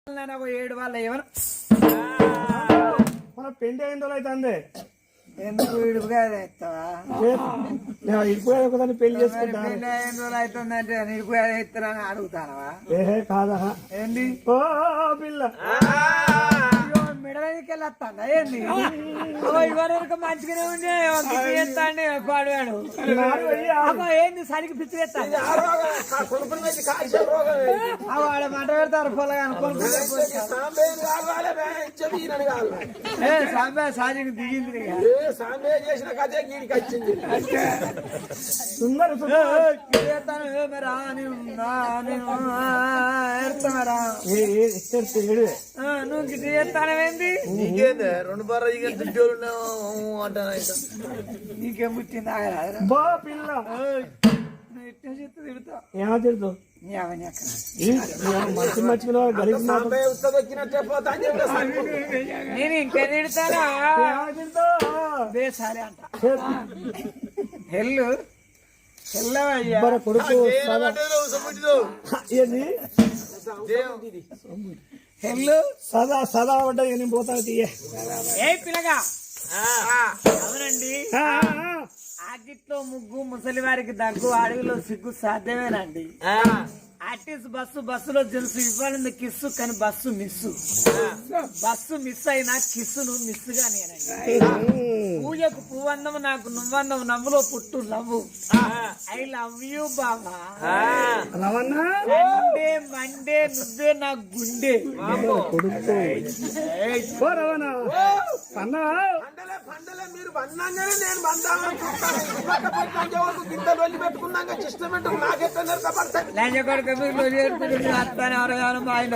7 వాళ్ళ ఏమన్నా మన పెళ్లి అయిన రోజులు అయితే ఎందుకు ఇడుపుగా ఇస్తావా ఇప్పుడు ఒకదాన్ని పెళ్లి చేసుకుంటా పెళ్లి అయిన రోజులు అవుతుందంటే ఇడుపుగా ఇస్తారని అడుగుతానవా ఏహే కాదా ఏంది ఓ పిల్ల మిడలకి వెళ్ళొస్తాను ఏంది ఇవరకు మంచిగానే ఉండే ఎత్తాండి పాడువాడు ఏంది సరికి పిచ్చి ఎత్తాడు వాడు మంట పెడతారు పొలగాని సాంబే సాజికి దిగింది సుందర నువ్వు గిట్టి చేస్తానవేంది నీకేందే 2 బార్లు తింటోళ్ళు అంటాను నీకేం పుట్టింది బా పిల్ల ఇట్లా చెప్తే తిడతా ఏమో తిడుతావు మంచి మంచిగా నేను ఇంకే తిడతానా బేసారి అంట హెల్లు హెల్లవయ్యా కొడుకు ఏంది హెల్లు సదా సదా పడ్డా నేను పోతాను తీయ ఏ పిల్లగా అవునండి ఆగిట్లో ముగ్గు ముసలి వారికి దగ్గు అడవిలో సిగ్గు సాధ్యమేనండి ఆర్టీసీ బస్సులో జెంట్స్ ఇవ్వాలని కిస్సు కానీ బస్సు మిస్ అయినా కిస్సును మిస్ గానేనండి పూజకు పువ్వన్నము నాకు నువ్వన్నము నవ్వులో పుట్టు నవ్వు I love you Baba Monday నువ్వే నా గుండె మీరు బంధంగానే నేను బంధాలను చూస్తాను పెట్టుకున్నాక చిష్టమెంట్ నాకెక్కడ లేకపోతే అత్తానే ఎవరైనా మా ఆయన